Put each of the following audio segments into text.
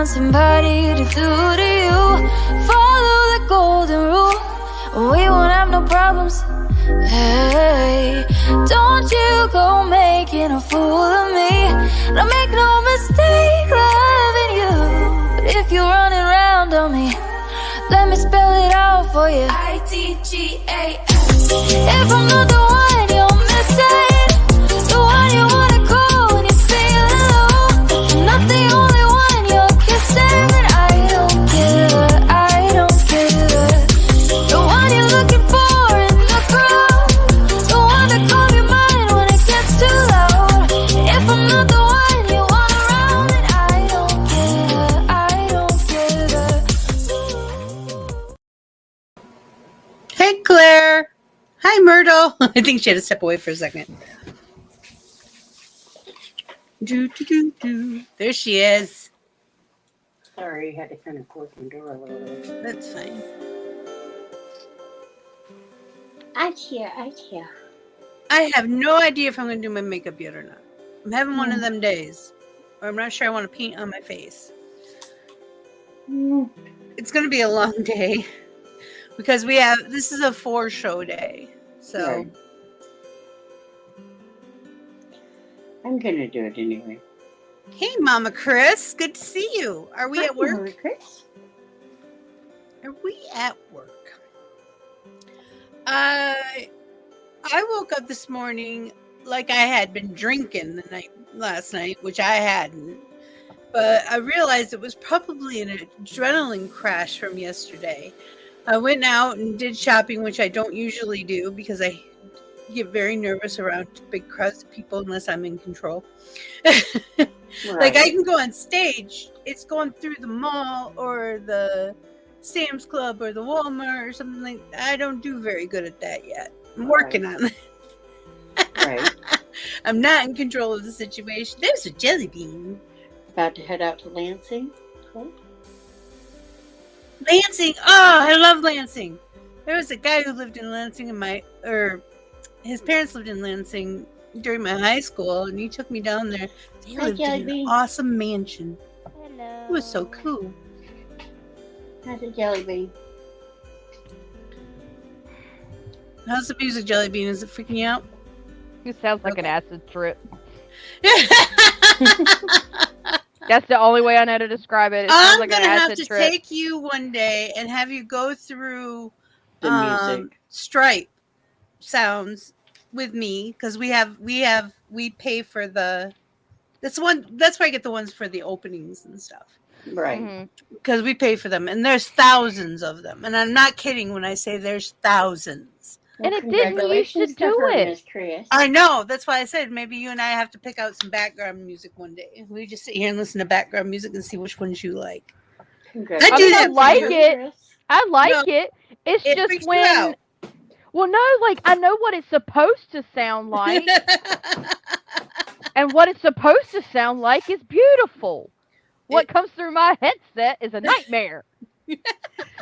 Somebody to do to you. Follow the golden rule. We won't have no problems. Hey, don't you go making a fool of me. Don't make no mistake loving you. But if you're running around on me, let me spell it out for you. ITGAS. If I'm not the one you're missing, the one you wanna call when you're feeling low, if I'm not the only one you're kissing, then I don't care, I don't care. The one you're looking for in the crowd, the one that calms your mind when it gets too loud. If I'm not the one you want around, then I don't care, I don't care. Hey, Claire. Hi, Myrtle. I think she had to step away for a second. There she is. Sorry, had to kind of close the door a little bit. That's fine. I'm here. I have no idea if I'm going to do my makeup yet or not. I'm having one of them days. Or I'm not sure I want to paint on my face. It's going to be a long day. Because this is a 4-show day. So. Right. I'm going to do it anyway. Hey, Mama Chris. Good to see you. Are we at work? Mama Chris. Are we at work? I woke up this morning like I had been drinking last night, which I hadn't. But I realized it was probably an adrenaline crash from yesterday. I went out and did shopping, which I don't usually do because I get very nervous around big crowds of people unless I'm in control. Like I can go on stage, it's going through the mall or the Sam's Club or the Walmart or something like that. I don't do very good at that yet. I'm working on it. Right. I'm not in control of the situation. There's a Jellybean. About to head out to Lansing. Cool. Lansing. Oh, I love Lansing. There was a guy who lived in Lansing his parents lived in Lansing during my high school, and he took me down there. They lived in an awesome mansion. Hello. It was so cool. How's a Jellybean? How's the music, Jellybean? Is it freaking you out? It sounds like an acid trip. That's the only way I know to describe it. It sounds like an acid trip. I'm gonna have to take you one day and have you go through The music. Stripe sounds with me because we pay for the. That's where I get the ones for the openings and stuff. Right. Because we pay for them, and there's thousands of them, and I'm not kidding when I say there's thousands. And it didn't used to do it. Chris. I know. That's why I said maybe you and I have to pick out some background music one day. We just sit here and listen to background music and see which ones you like. I like it. I like it. It's just when. Well, no, like I know what it's supposed to sound like, and what it's supposed to sound like is beautiful. What comes through my headset is a nightmare. In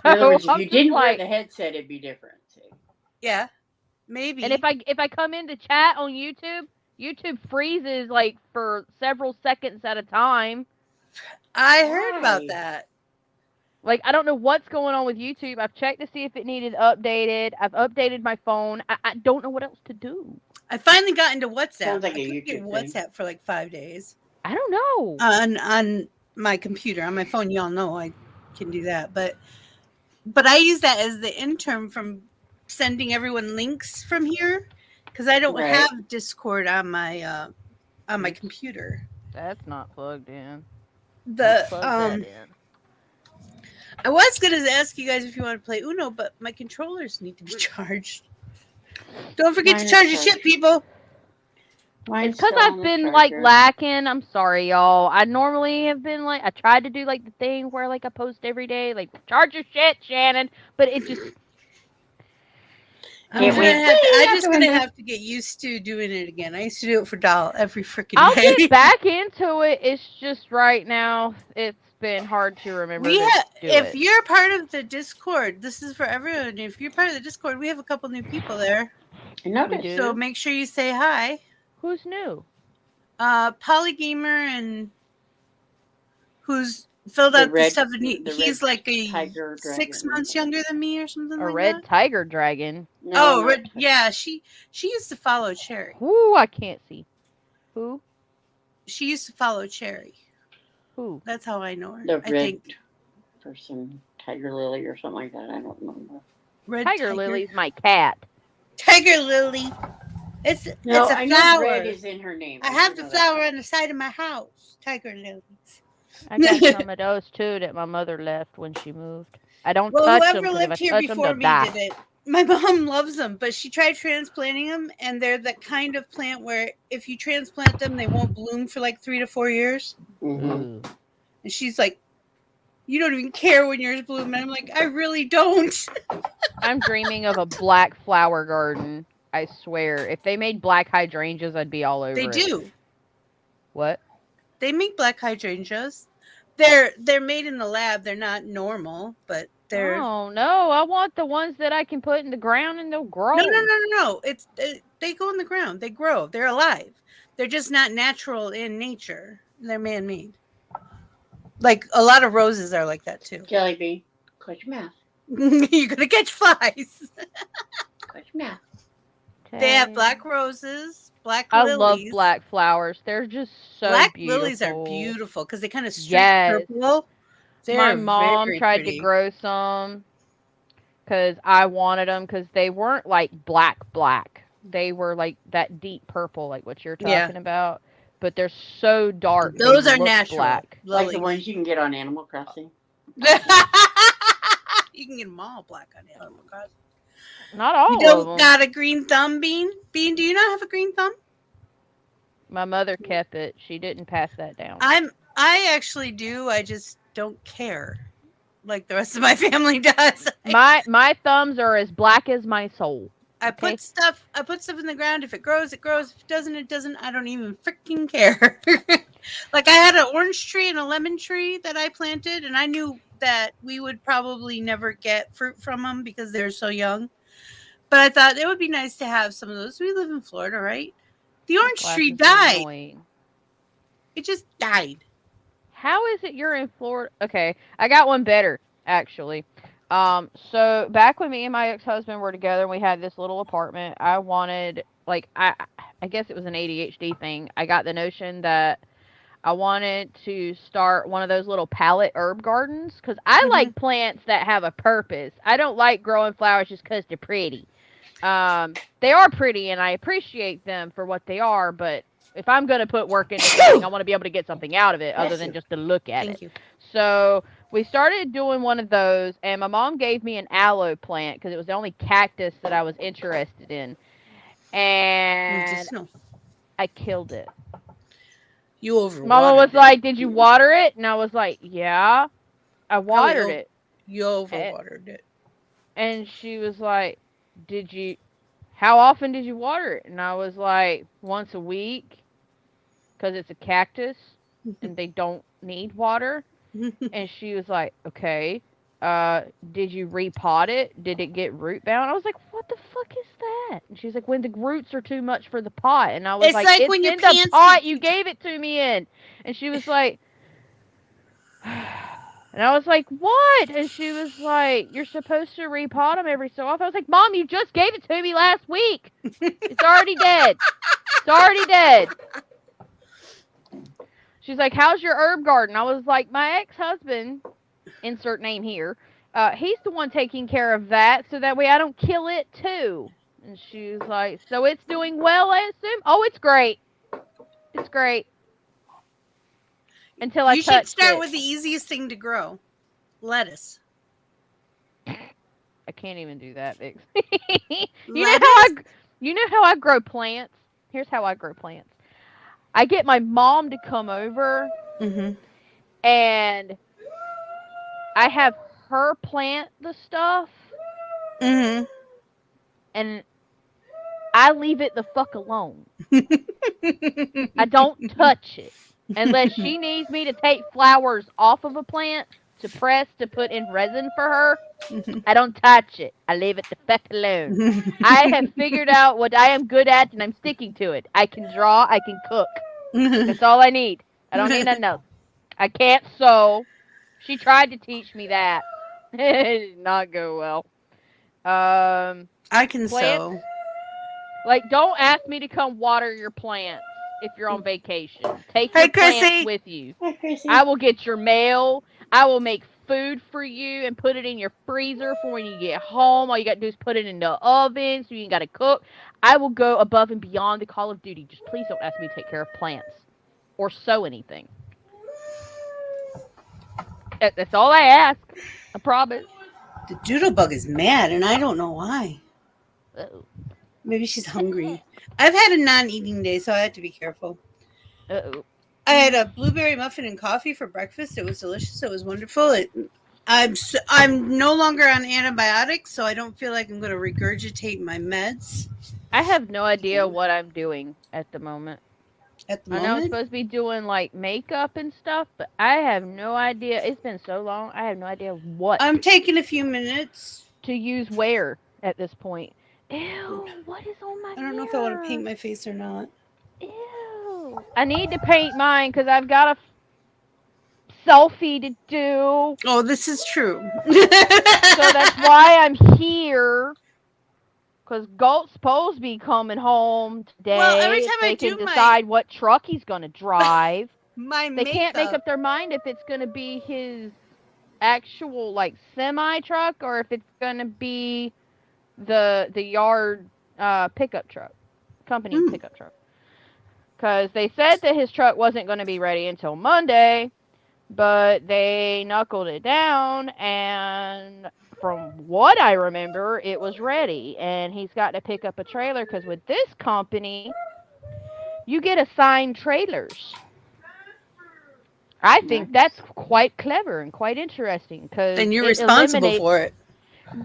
other words, if you didn't wear the headset, it'd be different. Yeah, maybe. And if I come into chat on YouTube freezes like for several seconds at a time. I heard about that. Like, I don't know what's going on with YouTube. I've checked to see if it needed updated. I've updated my phone. I don't know what else to do. I finally got into WhatsApp. Sounds like I couldn't get WhatsApp for like 5 days. I don't know. On my computer, on my phone, y'all know I can do that. But but I use that as the interim from sending everyone links from here because I don't have Discord on my computer. That's not plugged in. I was gonna ask you guys if you want to play Uno, but my controllers need to be charged. Don't forget to charge your shit, people. Mine's it's because I've been like lacking. I'm sorry, y'all. I normally have been like, I tried to do like the thing where like I post every day, like charge your shit, Shannon. But it just. I'm just gonna have to get used to doing it again. I used to do it for Doll every freaking day. I'll get back into it. It's just right now it's been hard to remember. If you're part of the Discord, this is for everyone. If you're part of the Discord, we have a couple new people there. So make sure you say hi. Who's new? Polygamer and who's filled out the stuff. And he's like a 6 months younger than me or something. A red tiger dragon. No, red. Yeah, she used to follow Cherry. Ooh, I can't see. Who? She used to follow Cherry. Who? That's how I know her. The red person, Tiger Lily or something like that. I don't remember. Tiger Lily's my cat. Tiger Lily. It's a flower. Know red is in her name. I have the flower on the side of my house. Tiger lilies. I got some of those too that my mother left when she moved. I don't touch them because if I touch them, they'll die. Did it. My mom loves them, but she tried transplanting them, and they're the kind of plant where if you transplant them, they won't bloom for like 3 to 4 years. Mm-hmm. And she's like, "You don't even care when yours bloom." And I'm like, "I really don't." I'm dreaming of a black flower garden. I swear, if they made black hydrangeas, I'd be all over it. They do. What? They make black hydrangeas. They're made in the lab. They're not normal, but they're. Oh no! I want the ones that I can put in the ground and they'll grow. No. They go in the ground. They grow. They're alive. They're just not natural in nature. They're man-made. Like a lot of roses are like that too. Jellybean, close your mouth. You're gonna catch flies. Close your mouth. They have black roses, black lilies. I love black flowers. They're just so black beautiful. Lilies are beautiful because they kind of straight purple. My mom tried to grow some because I wanted them because they weren't like black. They were like that deep purple, like what you're talking about. But they're so dark. Those are natural. Black. Like the ones you can get on Animal Crossing. You can get them all black on Animal Crossing. Not all of them. You don't got a green thumb, Bean? Bean, do you not have a green thumb? My mother kept it. She didn't pass that down. I actually do. I just don't care like the rest of my family does. My thumbs are as black as my soul. I put stuff in the ground. If it grows, it grows. If it doesn't, it doesn't. I don't even freaking care. Like I had an orange tree and a lemon tree that I planted, and I knew that we would probably never get fruit from them because they're so young. But I thought it would be nice to have some of those. We live in Florida, right? The orange tree died. Annoying. It just died. How is it you're in Florida? Okay, I got one better, actually. So back when me and my ex-husband were together and we had this little apartment, I wanted, like, I guess it was an ADHD thing. I got the notion that I wanted to start one of those little palette herb gardens because I like plants that have a purpose. I don't like growing flowers just because they're pretty. They are pretty and I appreciate them for what they are, but if I'm going to put work into something, I want to be able to get something out of it other than just to look at it. So we started doing one of those, and my mom gave me an aloe plant because it was the only cactus that I was interested in. And I killed it. You overwatered Mama was like, "Did you water it?" And I was like, "Yeah, I watered it." You overwatered it. And she was like, how often did you water it? And I was like, once a week, because it's a cactus and they don't need water. And she was like, okay, did you repot it? Did it get root bound? I was like, what the fuck is that? And she's like, when the roots are too much for the pot. And I was like, it's when in the pot you gave it to me in. And she was like, and I was like, what? And she was like, you're supposed to repot them every so often. I was like, Mom, you just gave it to me last week. It's already dead. It's already dead. She's like, how's your herb garden? I was like, my ex-husband, insert name here, He's the one taking care of that, so that way I don't kill it too. And she was like, so it's doing well, I assume? Oh, it's great. It's great. Until I You should touched start it. with the easiest thing to grow. Lettuce. I can't even do that, Vix. Lettuce? You know how I grow plants? Here's how I grow plants. I get my mom to come over, Mm-hmm. and I have her plant the stuff, Mm-hmm. and I leave it the fuck alone. I don't touch it unless she needs me to take flowers off of a plant to press to put in resin for her. I don't touch it. I leave it the fuck alone. I have figured out what I am good at, and I'm sticking to it. I can draw. I can cook. That's all I need. I don't need nothing else. I can't sew. She tried to teach me that. It did not go well. I can Plants? sew. Like, don't ask me to come water your plants if you're on vacation. Take Hey, your plants Chrissy. with you. Hi, Chrissy. I will get your mail. I will make food for you and put it in your freezer for when you get home. All you got to do is put it in the oven so you ain't got to cook. I will go above and beyond the Call of Duty. Just please don't ask me to take care of plants or sew anything. That's all I ask. I promise. The doodle bug is mad, and I don't know why. Uh-oh. Maybe she's hungry. I've had a non-eating day, so I had to be careful. Uh-oh. I had a blueberry muffin and coffee for breakfast. It was delicious. It was wonderful. I'm no longer on antibiotics, so I don't feel like I'm going to regurgitate my meds I have no idea what I'm doing at the moment. at the I know I'm moment. supposed to be doing like makeup and stuff, but I have no idea. It's been so long. I have no idea what I'm taking a few minutes. to use where at this point. Ew, what is on my I don't know if I want to paint my face or not. Ew. I need to paint mine because I've got a selfie to do. Oh, this is true. So that's why I'm here. Because Galt's supposed to be coming home today. Well, every time they I can do decide what truck he's going to drive. my They can't make makeup. up their mind if it's going to be his actual like semi truck or if it's going to be the yard pickup truck, company pickup truck. Because they said that his truck wasn't going to be ready until Monday, but they knuckled it down, and from what I remember, it was ready, and he's got to pick up a trailer because with this company, you get assigned trailers. I think that's quite clever and quite interesting because And you're responsible for it.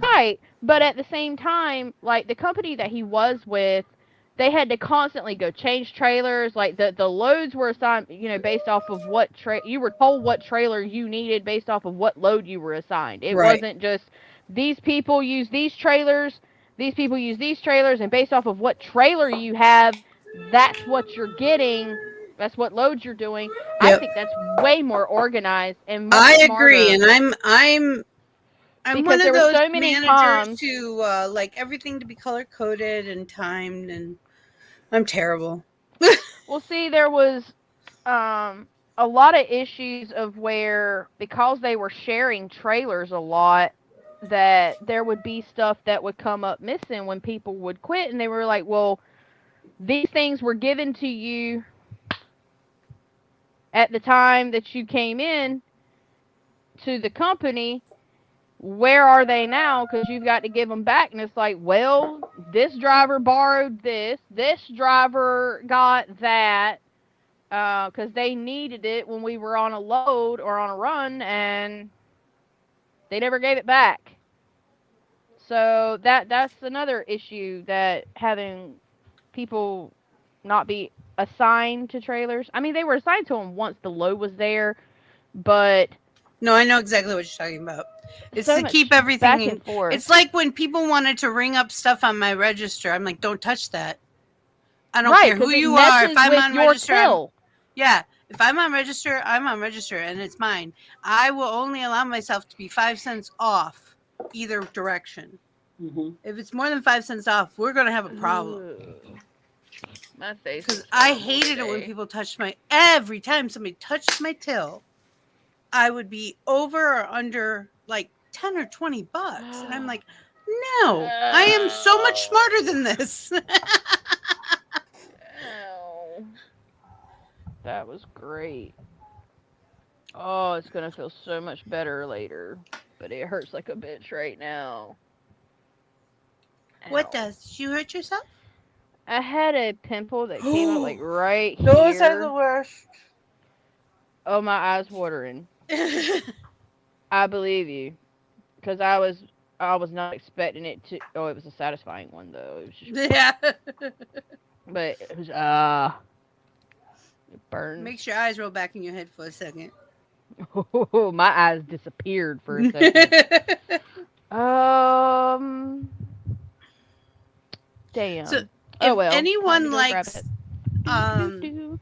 Right, but at the same time, like the company that he was with, they had to constantly go change trailers. Like the loads were assigned, based off of what you were told what trailer you needed based off of what load you were assigned. It wasn't just these people use these trailers, these people use these trailers, and based off of what trailer you have, that's what you're getting. That's what loads you're doing. Yep. I think that's way more organized and much I smarter. agree, and I'm Because one there of were those so many managers times- who like everything to be color coded and timed, and I'm terrible. Well, see, there was a lot of issues of where, because they were sharing trailers a lot, that there would be stuff that would come up missing when people would quit, and they were like, well, these things were given to you at the time that you came in to the company. Where are they now? Because you've got to give them back. And it's like, well, this driver borrowed this driver got that, because they needed it when we were on a load or on a run, and they never gave it back. So that's another issue, that having people not be assigned to trailers. I mean, they were assigned to them once the load was there, but No, I know exactly what you're talking about. It's so to much keep back everything. and forth. It's like when people wanted to ring up stuff on my register. I'm like, don't touch that. I don't right, care who 'cause it you are. If messes I'm with on your register, till. yeah. If I'm on register, I'm on register, and it's mine. I will only allow myself to be 5 cents off either direction. Mm-hmm. If it's more than 5 cents off, we're gonna have a problem. Ugh. My face. Because is I horrible hated it when today. people touched every time somebody touched my till, I would be over or under like $10 or $20. And I'm like, no, I am so much smarter than this. Oh, that was great. Oh, it's gonna feel so much better later, but it hurts like a bitch right now. What Ow. does? Did you hurt yourself? I had a pimple that came up like right Those here. are the worst. Oh, my eyes watering. I believe you, because I was not expecting it to. Oh, it was a satisfying one though. It was just, Yeah. but it was it burned. Makes your eyes roll back in your head for a second. Oh, my eyes disappeared for a second. Damn. So, oh well. anyone Time to go grab likes it.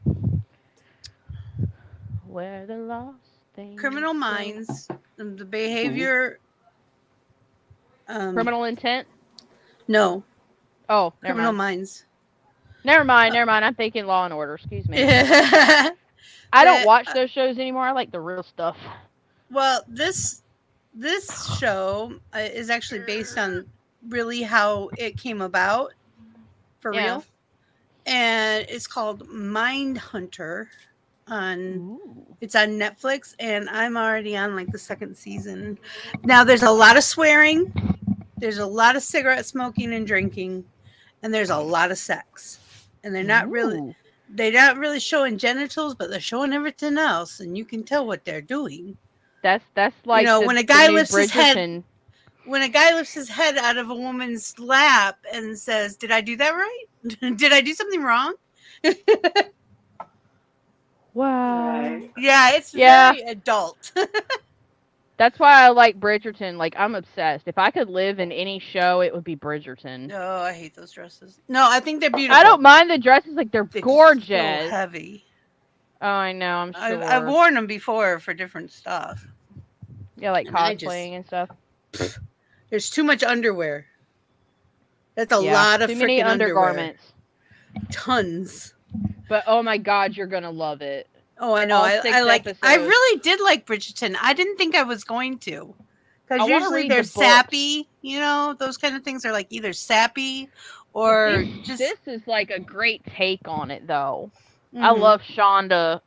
Where the lost things Criminal go. Minds, the behavior. Criminal Intent. No, Oh, never Criminal mind. Minds. Never mind. I'm thinking Law and Order. Excuse me. I I don't watch those shows anymore. I like the real stuff. Well, this show is actually based on really how it came about, for real. And it's called Mindhunter. It's on Netflix, and I'm already on like the second season. Now there's a lot of swearing, there's a lot of cigarette smoking and drinking, and there's a lot of sex. And they're not really showing genitals, but they're showing everything else, and you can tell what they're doing. That's like when a guy lifts his head, when a guy lifts his head out of a woman's lap and says, "Did I do that right? Did I do something wrong?" Wow. Yeah, it's very adult. That's why I like Bridgerton. Like, I'm obsessed. If I could live in any show, it would be Bridgerton. No, I hate those dresses. No, I think they're beautiful. I don't mind the dresses. Like, they're gorgeous. So heavy. Oh, I know. I'm sure. I've worn them before for different stuff. Yeah, like cosplaying and stuff. There's too much underwear. That's a lot of too many undergarments. Tons. But oh my God, you're gonna love it. Oh, I know. I like. I really did like Bridgerton. I didn't think I was going to, because usually they're sappy. You know, those kind of things are like either sappy or just. This is like a great take on it, though. Mm-hmm. I love Shonda.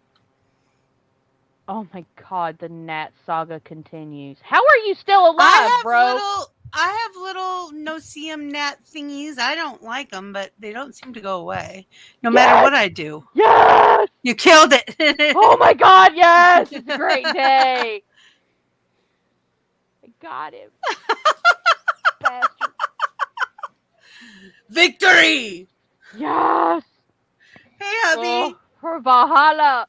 Oh my God, the Nat saga continues. How are you still alive, bro? I have little no-see-em gnat thingies. I don't like them, but they don't seem to go away. No matter what I do. Yes! You killed it. Oh my God, yes! It's a great day. I got him. Bastard. Victory! Yes! Hey, hubby. For Valhalla.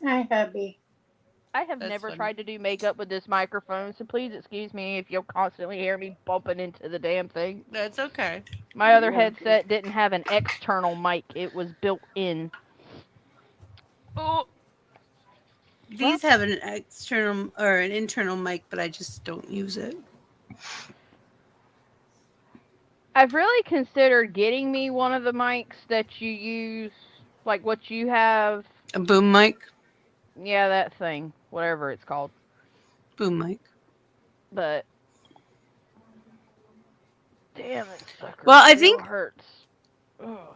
Hi, hubby. I have never tried to do makeup with this microphone, so please excuse me if you'll constantly hear me bumping into the damn thing. That's okay. My other headset didn't have an external mic. It was built in. Oh. These have an external or an internal mic, but I just don't use it. I've really considered getting me one of the mics that you use, like what you have. A boom mic? Yeah, that thing. Whatever it's called. Boom mic. But damn it, sucker. Well, I think hurts. Ugh.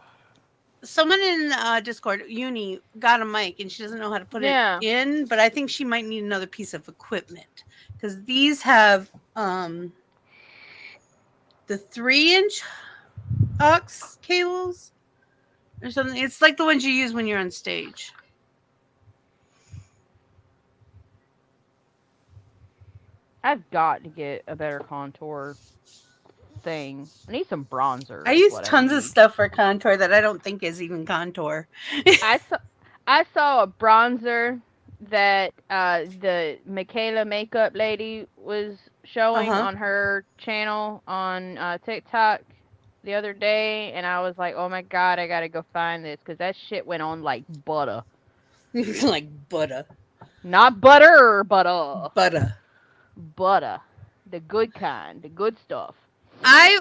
Someone in Discord, Uni, got a mic and she doesn't know how to put it in, but I think she might need another piece of equipment, because these have the 3-inch aux cables or something. It's like the ones you use when you're on stage. I've got to get a better contour thing. I need some bronzer. I use tons of stuff for contour that I don't think is even contour. I saw a bronzer that the Michaela makeup lady was showing on her channel on TikTok the other day, and I was like, oh my God, I gotta go find this, because that shit went on like butter. Like butter. Not butter, butter. Butter. Butter. The good kind. The good stuff. I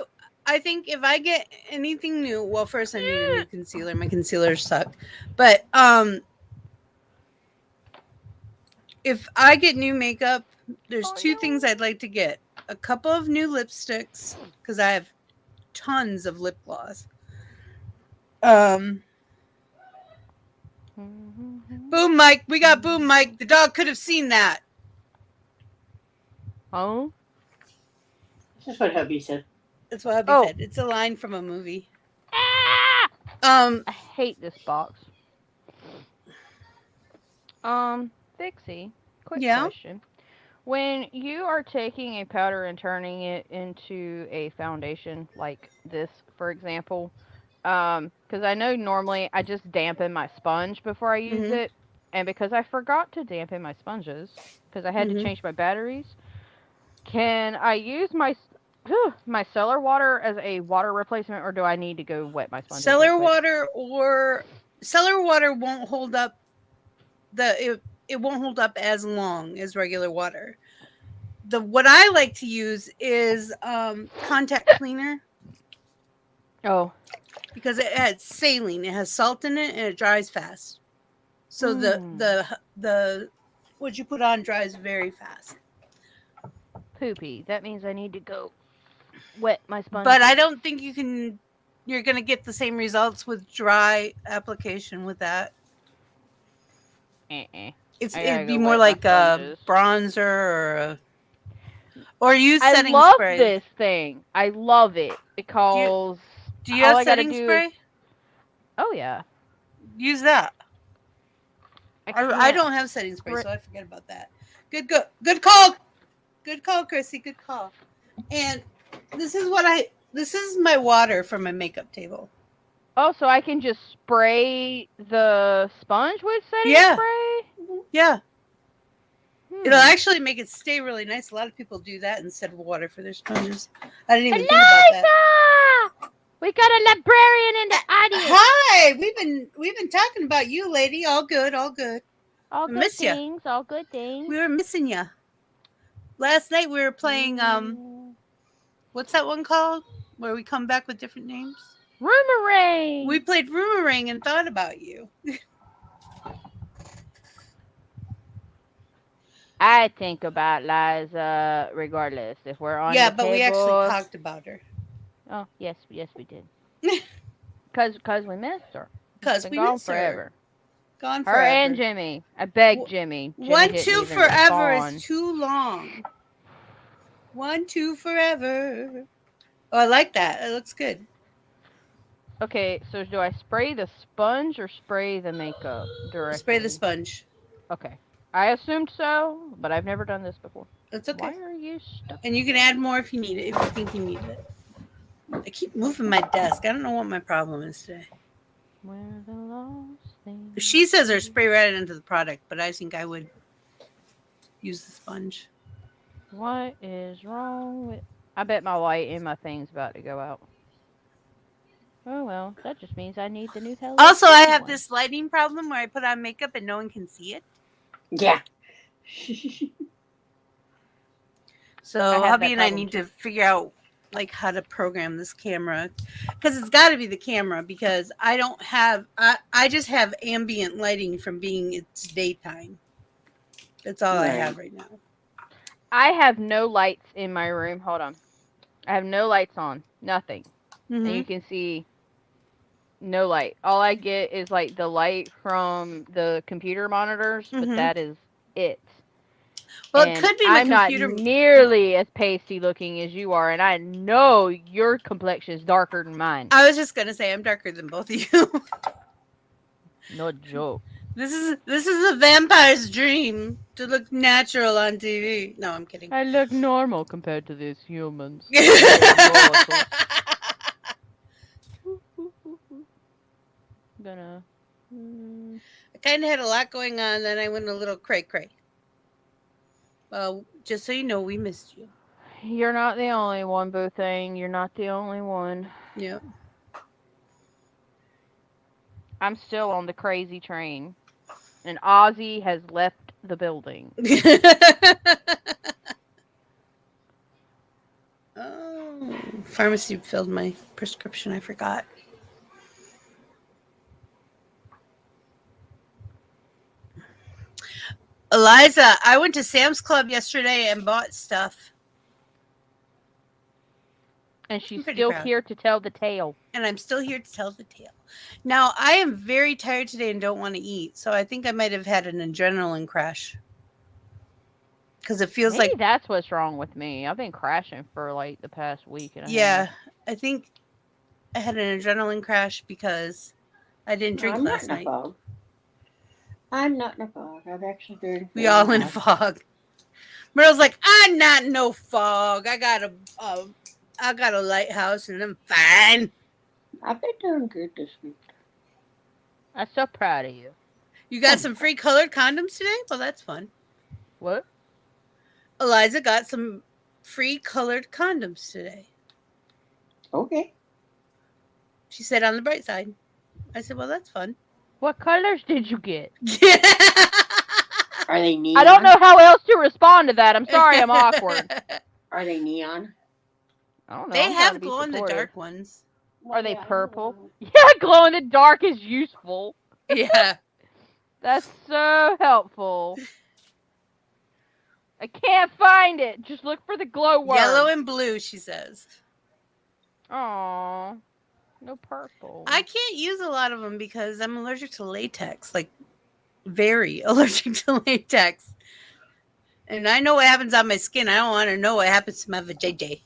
think if I get anything new, well, first I need a new concealer. My concealers suck. But if I get new makeup There's Oh, two no. things I'd like to get. A couple of new lipsticks, because I have tons of lip gloss. Boom mic. We got boom mic. The dog could have seen that. Oh? This is what hubby said. That's what hubby Oh. said. It's a line from a movie. Ah! I hate this box. Vixie, quick Yeah? question. When you are taking a powder and turning it into a foundation like this, for example, because I know normally I just dampen my sponge before I use Mhm. it, and because I forgot to dampen my sponges, because I had to Mhm. change my batteries, can I use my cellar water as a water replacement, or do I need to go wet my sponges? Cellar real quick? cellar water won't hold up it won't hold up as long as regular water. What I like to use is contact cleaner Oh. because it has saline, it has salt in it, and it dries fast. So the what you put on dries very fast. Poopy. That means I need to go wet my sponges. But I don't think you're going to get the same results with dry application with that. It'd be more like a bronzer or use setting spray. I love this thing. I love it because do you have setting spray? Oh yeah. Use that. I don't have setting spray, so I forget about that. Good call. Good call, Chrissy. Good call. And this is my water for my makeup table. Oh, so I can just spray the sponge with setting spray? Yeah. It'll actually make it stay really nice. A lot of people do that instead of water for their sponges. I didn't even think about that. We got a librarian in the audience. Hi, we've been talking about you, lady. All good, all good. All good miss things, all good things. We were missing you. Last night we were playing what's that one called? Where we come back with different names? Rumorang. We played Rumorang and thought about you. I think about Liza regardless if we're on the but we actually talked about her. Oh, yes we did. Cause we missed her. Because we missed her. Gone her forever. And Jimmy. I beg Jimmy. 1-2 forever is too long. 1-2 forever. Oh, I like that. It looks good. Okay, so do I spray the sponge or spray the makeup directly? Spray the sponge. Okay. I assumed so, but I've never done this before. That's okay. Why are you stuck? And you can add more if you need it, if you think you need it. I keep moving my desk. I don't know what my problem is today. Where the lost thing. She says her spray right into the product, but I think I would use the sponge. What is wrong with... I bet my light in my thing's about to go out. Oh well, that just means I need the new Hello Also, I have this lighting problem where I put on makeup and no one can see it. Yeah. So hubby and I need to figure out like how to program this camera, because it's got to be the camera, because I don't have I just have ambient lighting from being it's daytime. That's all I have right now. I have no lights in my room. Hold on. I have no lights on. Nothing. Mm-hmm. And you can see no light. All I get is like the light from the computer monitors, but that is it. Well, and it could be I'm not nearly as pasty looking as you are, and I know your complexion is darker than mine. I was just gonna say I'm darker than both of you. No joke. This is a vampire's dream to look natural on TV. No, I'm kidding. I look normal compared to these humans. Gonna. I kind of had a lot going on, then I went a little cray-cray. Well, just so you know, we missed you. You're not the only one, Boo Thing. You're not the only one. Yeah. I'm still on the crazy train. And Ozzy has left the building. Oh, pharmacy filled my prescription. I forgot. Eliza, I went to Sam's Club yesterday and bought stuff. And she's pretty still proud. here to tell the tale. And I'm still here to tell the tale. Now, I am very tired today and don't want to eat. So I think I might have had an adrenaline crash. Because it feels Maybe like... that's what's wrong with me. I've been crashing for like the past week and a Yeah, half. I think I had an adrenaline crash because I didn't drink last night. I'm not in a fog. I've actually been... We all in a fog. Merle's like, I'm not in no fog. I got a lighthouse and I'm fine. I've been doing good this week. I'm so proud of you. You got some free colored condoms today? Well, that's fun. What? Eliza got some free colored condoms today. Okay. She said on the bright side. I said, well, that's fun. What colors did you get? Are they neon? I don't know how else to respond to that. I'm sorry, I'm awkward. Are they neon? I don't know. They I'm have trying to be glow in the supportive. dark ones. Are they purple? Yeah, glow in the dark is useful. Yeah. That's so helpful. I can't find it. Just look for the glow worm. Yellow and blue, she says. Aww. No purple. I can't use a lot of them because I'm allergic to latex. Like, very allergic to latex. And I know what happens on my skin. I don't want to know what happens to my vajayjay.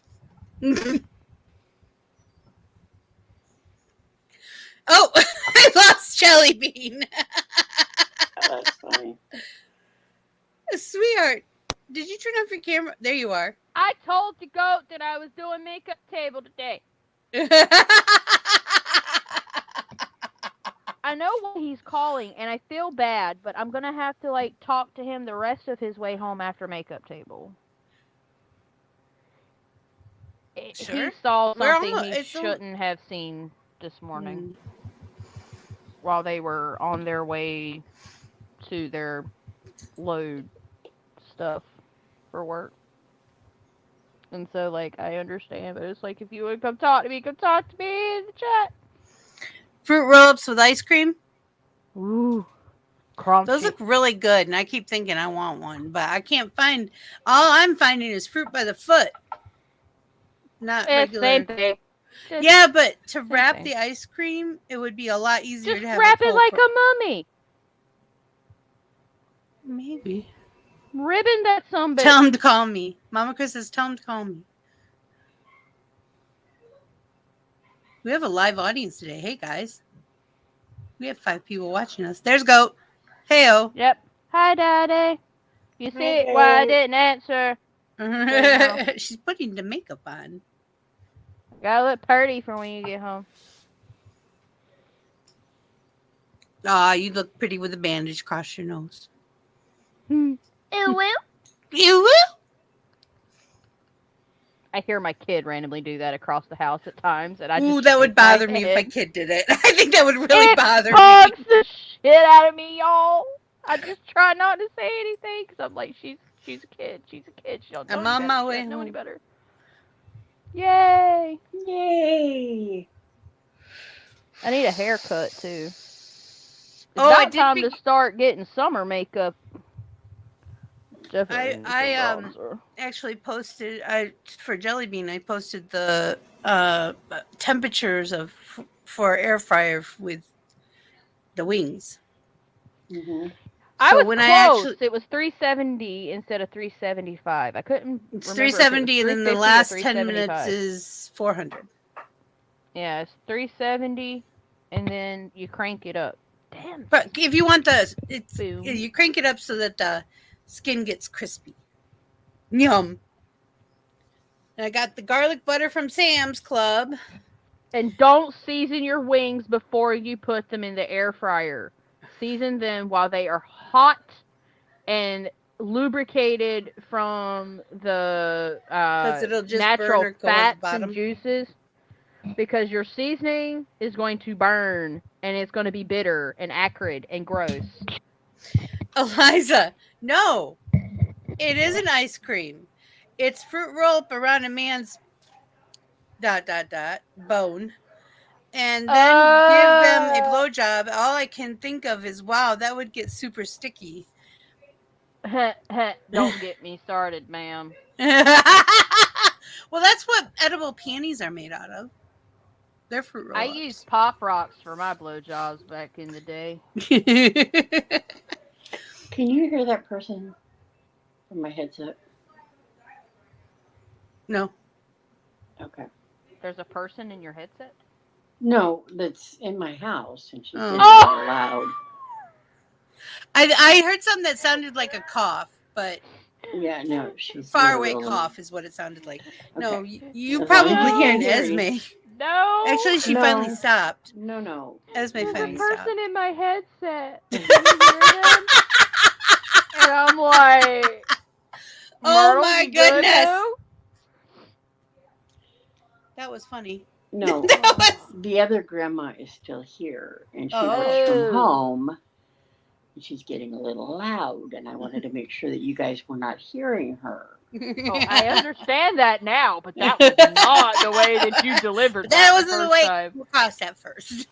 Oh, I lost Jellybean. That's funny. Sweetheart, did you turn off your camera? There you are. I told the goat that I was doing makeup table today. I know why he's calling, and I feel bad, but I'm gonna have to like talk to him the rest of his way home after makeup table. Sure. He saw something almost- he it's shouldn't have seen this morning while they were on their way to their load stuff for work. And so, like, I understand, but it's like, if you would come talk to me in the chat. Fruit roll-ups with ice cream. Ooh. Crunchy. Those look really good, and I keep thinking I want one, but I can't find... All I'm finding is fruit by the foot. Not regular. Same thing. Yeah, but to wrap thing. the ice cream, it would be a lot easier Just to have wrap a it like a mummy. Maybe. Ribbon that some bitch. Tell him to call me. Mama Chris says, tell him to call me. We have a live audience today. Hey, guys. We have 5 people watching us. There's Goat. Hey-o. Yep. Hi, Daddy. You see why I didn't answer? She's putting the makeup on. Gotta look pretty for when you get home. Ah, you look pretty with a bandage across your nose. Ew, well. You will? I hear my kid randomly do that across the house at times, and I just Ooh, that would shake my bother me if my head. kid did it. I think that would really It bother bugs me. the shit out of me, y'all. I just try not to say anything because I'm like, she's a kid. She's a kid. She don't know I'm any on better. my She way doesn't know any home. better. Yay! Yay! I need a haircut too. It's Oh, I about did time pick- to start getting summer makeup. Definitely. I actually posted for Jellybean. I posted the temperatures for air fryer with the wings. Mm-hmm. I So was when close. I actually- It was 370 instead of 375. I couldn't. It's remember if it was 370, and then the 350 or last 10 minutes 375. is 400. Yeah, it's 370, and then you crank it up. Damn. But if you want Boom. you crank it up so that the skin gets crispy. Yum. And I got the garlic butter from Sam's Club. And don't season your wings before you put them in the air fryer. Season them while they are hot and lubricated from the it'll just burn natural or go at the fats bottom. and juices. Because your seasoning is going to burn, and it's going to be bitter and acrid and gross. Eliza, no. It isn't ice cream. It's fruit roll up around a man's ... bone. And then give them a blowjob. All I can think of is, wow, that would get super sticky. Don't get me started, ma'am. Well, that's what edible panties are made out of. They're fruit I roll-ups. used Pop Rocks for my blowjobs back in the day. Can you hear that person from my headset? No. Okay. There's a person in your headset? No, that's in my house, and she's getting Oh. really loud. I heard something that sounded like a cough, but Yeah, no, she's far away literally- cough is what it sounded like. Okay. No, you As probably long as you can't can't hear Esme. No. Actually, she No. finally stopped. No. Esme There's a finally person stopped. in my headset. Can you hear them? And I'm like, Oh Myrtle, my you good goodness. now? That was funny. No, That was- the other grandma is still here, and she Oh. works from home. And she's getting a little loud, and I wanted to make sure that you guys were not hearing her. Oh, I understand that now, but that was not the way that you delivered That that wasn't the way time. we crossed at first.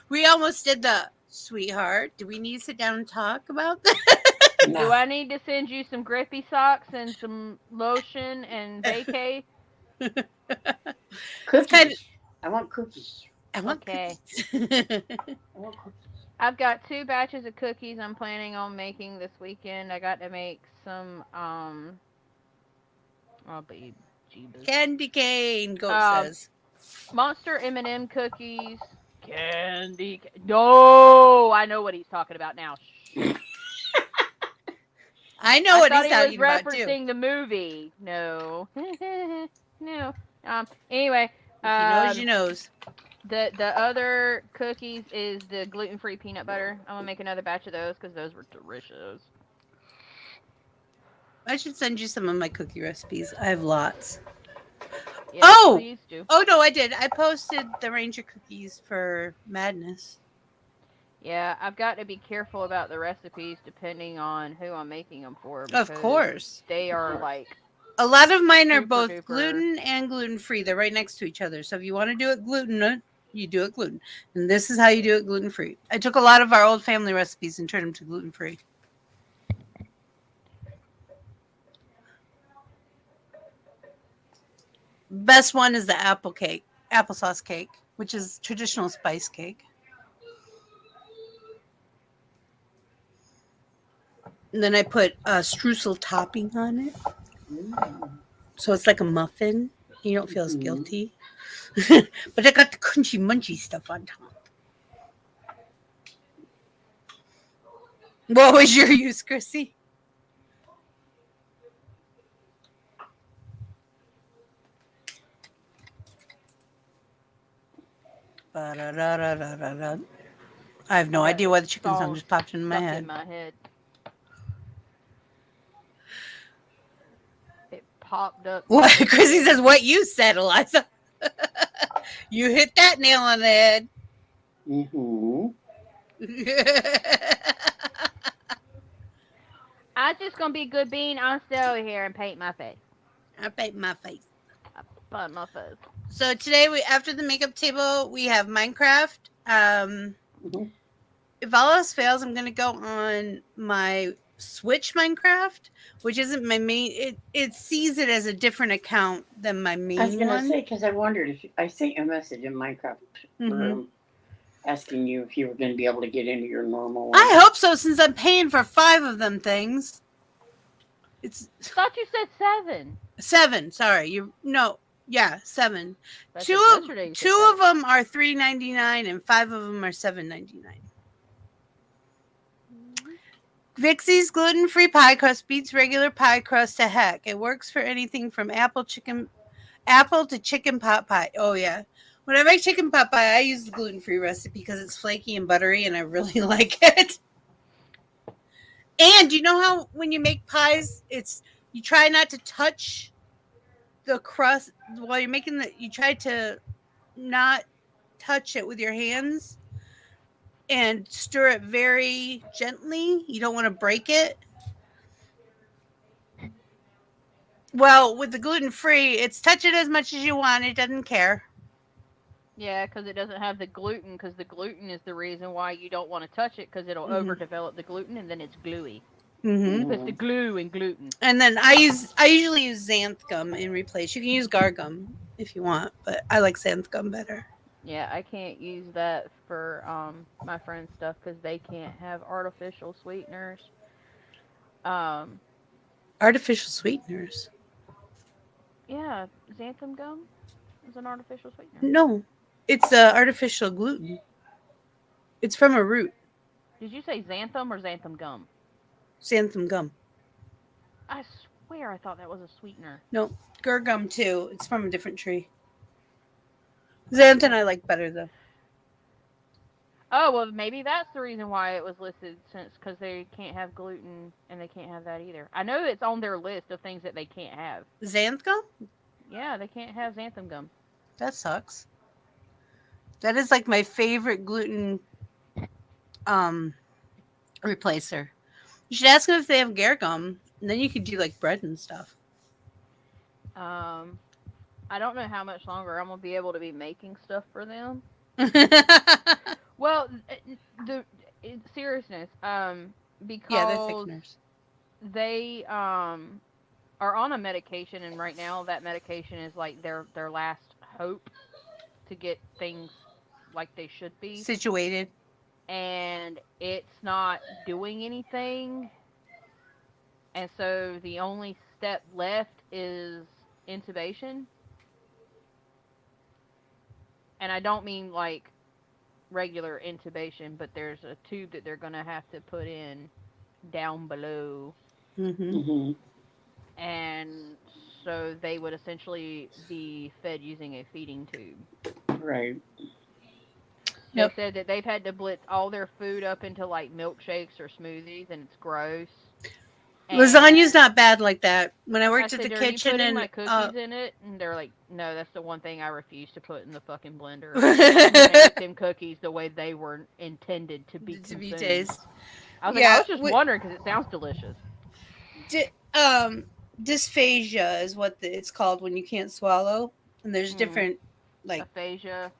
We almost did the sweetheart. Do we need to sit down and talk about that? No. Do I need to send you some grippy socks and some lotion and vacay? Cookies. kinda- I want cookies. I want Okay. cookies. I want cookies. I've got 2 batches of cookies I'm planning on making this weekend. I got to make some, oh, babe, jeebus. Candy cane, Goat Um, says. Monster M&M cookies. No, I know what he's talking about now. Shh. I know I what thought he's he was talking about too. referencing the movie. No. No. Anyway, If he knows, you knows. the other cookies is the gluten-free peanut butter. I'm gonna make another batch of those because those were delicious. I should send you some of my cookie recipes. I have lots. Yes, Oh! please do. Oh no, I did. I posted the Ranger cookies for Madness. Yeah, I've got to be careful about the recipes depending on who I'm making them for. Of because course. They are like, A lot of mine are Super both duper. gluten and gluten-free. They're right next to each other. So if you want to do it gluten, you do it gluten. And this is how you do it gluten-free. I took a lot of our old family recipes and turned them to gluten-free. Best one is the applesauce cake, which is traditional spice cake. And then I put streusel topping on it. So it's like a muffin. You don't feel as guilty. But I got the crunchy munchy stuff on top. What was your use, Chrissy? Ba-da-da-da-da-da-da. I have no idea why the chicken song just popped into my stuck head. in my head. It popped up. What? Chrissy says, what you said, Eliza. You hit that nail on the head. Mm-hmm. I'm just gonna be good bean. I'll stay over here and paint my face. I paint my face. Paint my face. So today, after the makeup table, we have Minecraft. Mhm. If all else fails, I'm going to go on my Switch Minecraft, which isn't my main. It sees it as a different account than my main I was gonna one. say, because I wondered if I sent you a message in Minecraft Mhm. asking you if you were going to be able to get into your normal one. I hope so, since I'm paying for 5 of them things. It's Thought you said 7. 7. Sorry, 7. That's Two what of yesterday you said two of 7. them are $3.99 and 5 of them are $7.99. Vixie's gluten-free pie crust beats regular pie crust to heck. It works for anything from apple to chicken pot pie. Oh yeah. When I make chicken pot pie, I use the gluten-free recipe because it's flaky and buttery and I really like it. And you know how when you make pies, you try not to touch the crust while you're making you try to not touch it with your hands and stir it very gently. You don't want to break it. Well, with the gluten-free, it's touch it as much as you want. It doesn't care. Yeah, because it doesn't have the gluten, because the gluten is the reason why you don't want to touch it, because it'll Mhm. overdevelop the gluten, and then it's gluey. Mm-hmm. Puts the glue in gluten. And then I usually use xanth gum in replace. You can use gar gum if you want, but I like xanth gum better. Yeah, I can't use that for my friend's stuff because they can't have artificial sweeteners. Um, Artificial sweeteners. yeah, xanthan gum is an artificial sweetener. No, it's artificial gluten. It's from a root, Did you say xanthan or xanthan gum? xanthan gum. I swear I thought that was a sweetener. No, gar gum too. It's from a different tree. Xanthan I like better though. Oh, well, maybe that's the reason why it was listed, since because they can't have gluten and they can't have that either. I know it's on their list of things that they can't have. Xanth gum? Yeah, they can't have xanthan gum. That sucks. That is like my favorite gluten replacer. You should ask them if they have gar gum, and then you could do like bread and stuff. I don't know how much longer I'm gonna be able to be making stuff for them. Well, in seriousness, because Yeah, they're thickeners. they are on a medication, and right now that medication is like their last hope to get things like they should be Situated. and it's not doing anything, and so the only step left is intubation. And I don't mean like regular intubation, but there's a tube that they're gonna have to put in down below, Mm-hmm. and so they would essentially be fed using a feeding tube. Right. They said that they've had to blitz all their food up into like milkshakes or smoothies, and it's gross. And Lasagna's not bad like that. When I worked I at said, the "Are kitchen you putting and my cookies in it?" And they're like, "No, that's the one thing I refuse to put in the fucking blender. Make them cookies the way they were intended to be to be consumed." tasted. I was like, I was just wondering because it sounds delicious. Dysphagia is what it's called when you can't swallow, and there's different like Aphasia.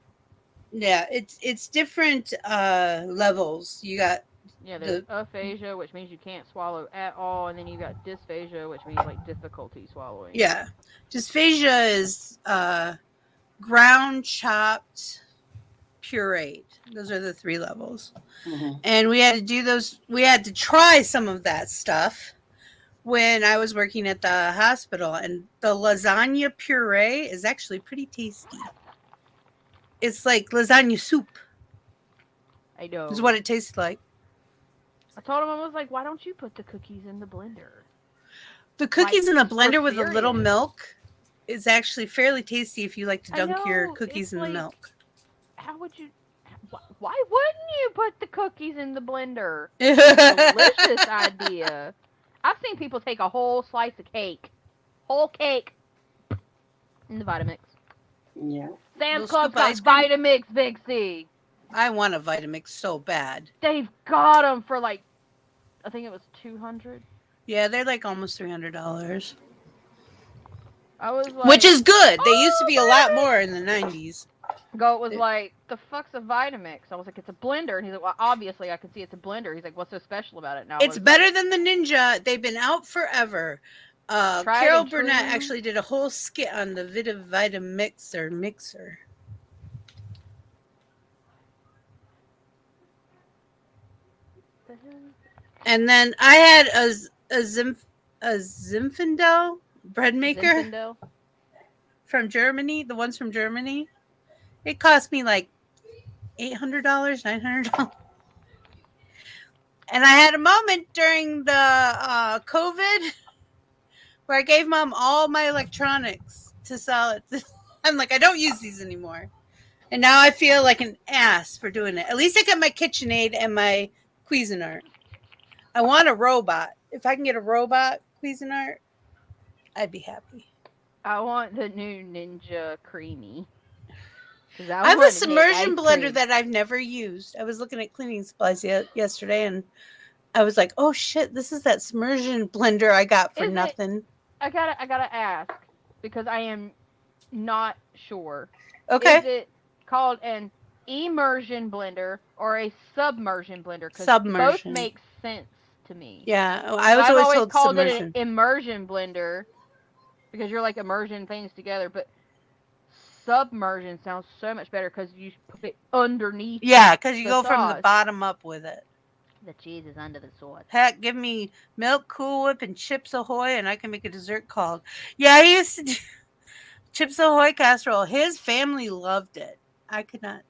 Yeah, it's different levels. You got there's aphasia, which means you can't swallow at all, and then you got dysphagia, which means like difficulty swallowing. Yeah, dysphagia is ground chopped, pureed. Those are the 3 levels, and we had to do those. We had to try some of that stuff when I was working at the hospital, and the lasagna puree is actually pretty tasty. It's like lasagna soup. I know. Is what it tasted like. I told him, I was like, why don't you put the cookies in the blender? The cookies in the blender with a serious. little milk is actually fairly tasty if you like to I dunk your know, cookies it's in like- the milk. How would you? Why wouldn't you put the cookies in the blender? Delicious idea. I've seen people take a whole slice of cake, in the Vitamix. Yeah. Little Sam's Club scoop got ice cream? Vitamix Vixie. I want a Vitamix so bad. They've got them for like, I think it was $200. Yeah, they're like almost $300. I was like, Which is good. They used to be a lot more in the 90s. Goat was like, the fuck's a Vitamix? I was like, it's a blender. And he's like, well, obviously I can see it's a blender. He's like, what's so special about it now? It's better than the Ninja. They've been out forever. Carol Burnett actually did a whole skit on the Vitamix mixer. And then I had a Zinfandel bread maker from Germany. The ones from Germany. It cost me like $800, $900. And I had a moment during the COVID where I gave Mom all my electronics to sell it. I'm like, I don't use these anymore. And now I feel like an ass for doing it. At least I got my KitchenAid and my Cuisinart. I want a robot. If I can get a robot Cuisinart, I'd be happy. I want the new Ninja Creamy. I have a submersion blender that I've never used. I was looking at cleaning supplies yesterday, and I was like, "Oh shit, this is that submersion blender I got for nothing." I gotta ask because I am not sure. Okay. Is it called an immersion blender or a submersion blender? Because both make sense to me. Yeah, So I was I've always always told called submersion. it an immersion blender because you're like immersion things together, but submersion sounds so much better because you put it underneath Yeah, because you the go from the sauce. bottom up with it. The cheese is under the sauce. Heck, give me milk, Cool Whip, and Chips Ahoy, and I can make a dessert called. Yeah, I used to do Chips Ahoy casserole. His family loved it. I could not.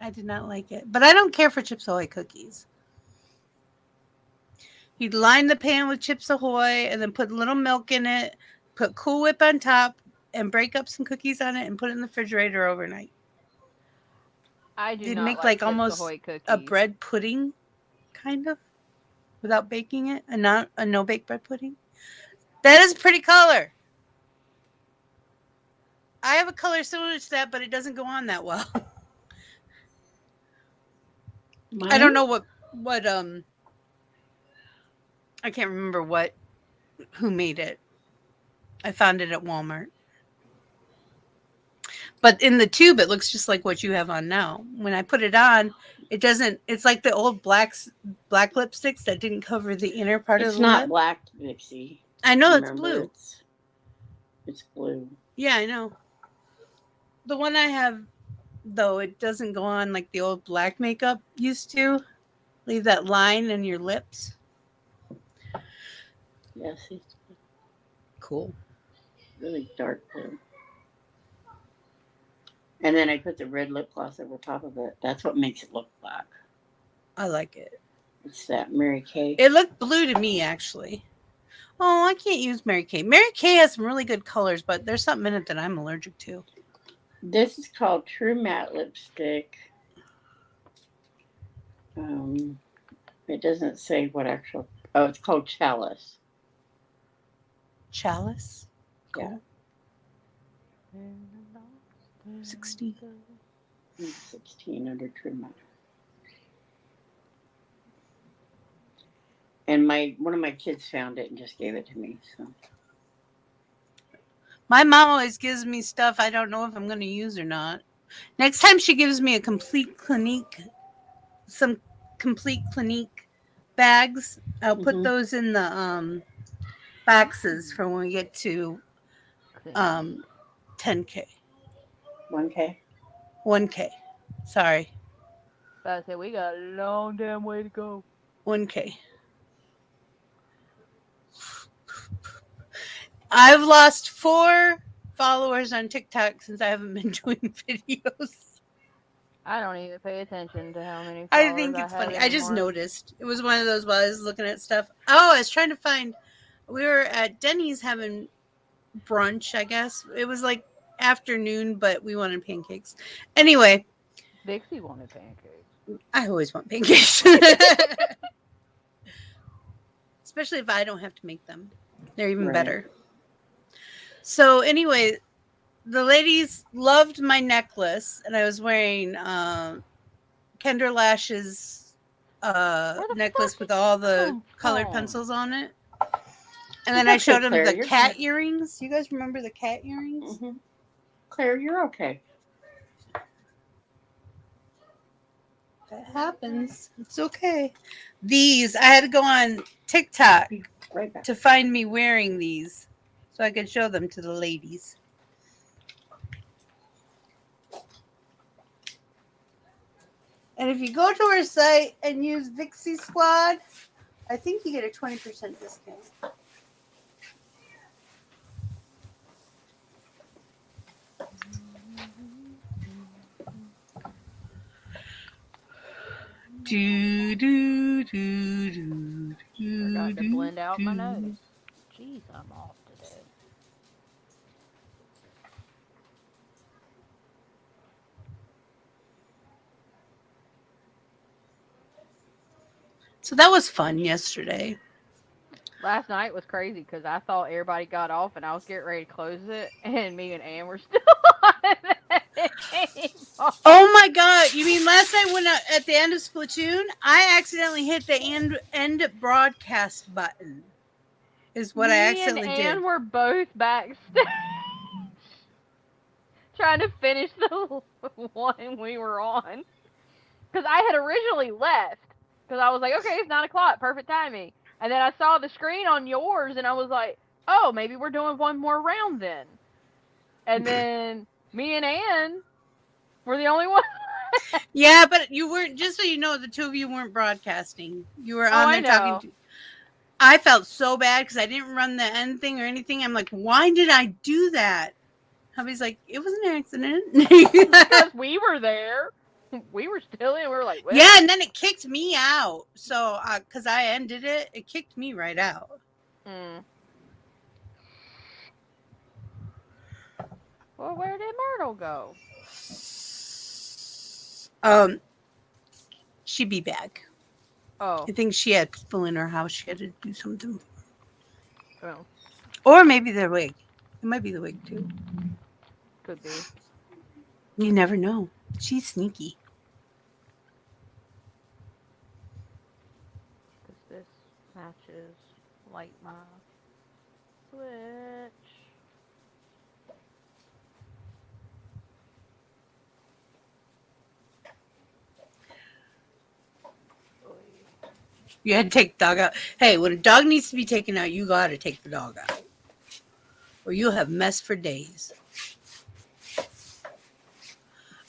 I did not like it. But I don't care for Chips Ahoy cookies. He'd line the pan with Chips Ahoy and then put a little milk in it, put Cool Whip on top, and break up some cookies on it and put it in the refrigerator overnight. I do They'd not make like like Chips almost Ahoy cookies. a bread pudding, kind of, without baking it. A no bake bread pudding. That is a pretty color. I have a color similar to that, but it doesn't go on that well. I don't know what I can't remember who made it. I found it at Walmart. But in the tube, it looks just like what you have on now. When I put it on, it doesn't. It's like the old black lipsticks that didn't cover the inner part of the lip. It's not black, Vixie. I know Remember, it's blue. It's blue. Yeah, I know. The one I have, though, it doesn't go on like the old black makeup used to. Leave that line in your lips. Yes, it's Cool. really dark blue. And then I put the red lip gloss over top of it. That's what makes it look black. I like it. It's that Mary Kay. It looked blue to me, actually. Oh, I can't use Mary Kay. Mary Kay has some really good colors, but there's something in it that I'm allergic to. This is called True Matte Lipstick. It doesn't say what actual. Oh, it's called Chalice. Chalice? Yeah. 16. 16 under True Matte. And one of my kids found it and just gave it to me. So My mom always gives me stuff I don't know if I'm going to use or not. Next time she gives me some complete Clinique bags, I'll put those in the boxes for when we get to 10K. 1K? 1K. Sorry. I say we got a long damn way to go. 1K. I've lost 4 followers on TikTok since I haven't been doing videos. I don't even pay attention to how many I followers think it's have funny. I just anymore. noticed. It was one of those while I was looking at stuff. Oh, I was trying to find. We were at Denny's having brunch, I guess. It was like afternoon, but we wanted pancakes. Anyway. Dixie wanted pancakes. I always want pancakes. Especially if I don't have to make them. They're even better. So anyway, the ladies loved my necklace, and I was wearing Kendra Lash's necklace with all the colored pencils on it. And then I showed them the cat earrings. You guys remember the cat earrings? Mm-hmm. Claire, you're okay. That happens. It's okay. These, I had to go on TikTok to find me wearing these so I could show them to the ladies. And if you go to her site and use Vixie Squad, I think you get a 20% discount. Forgot to blend out my nose. Jeez, I'm off today. So that was fun yesterday. Last night was crazy because I thought everybody got off and I was getting ready to close it, and me and Ann were still on. Oh my god! You mean last night when at the end of Splatoon, I accidentally hit the end broadcast button. Is what I accidentally did. Me and Ann were both backstage trying to finish the one we were on because I had originally left Because I was like, okay, it's 9 o'clock, perfect timing. And then I saw the screen on yours, and I was like, oh, maybe we're doing one more round then. And then me and Ann were the only one. Yeah, but you weren't, just so you know, the two of you weren't broadcasting. You were on there talking to. I felt so bad because I didn't run the end thing or anything. I'm like, why did I do that? Hubby's like, it was an accident. Because we were there. We were still in. We were like, well. Yeah, and then it kicked me out. So, because I ended it, it kicked me right out. Well, where did Myrtle go? She'd be back. Oh. I think she had people in her house. She had to do something. Oh. Or maybe the wig. It might be the wig, too. Could be. You never know. She's sneaky. Because this matches like my Switch. You had to take the dog out. Hey, when a dog needs to be taken out, you got to take the dog out. Or you'll have mess for days.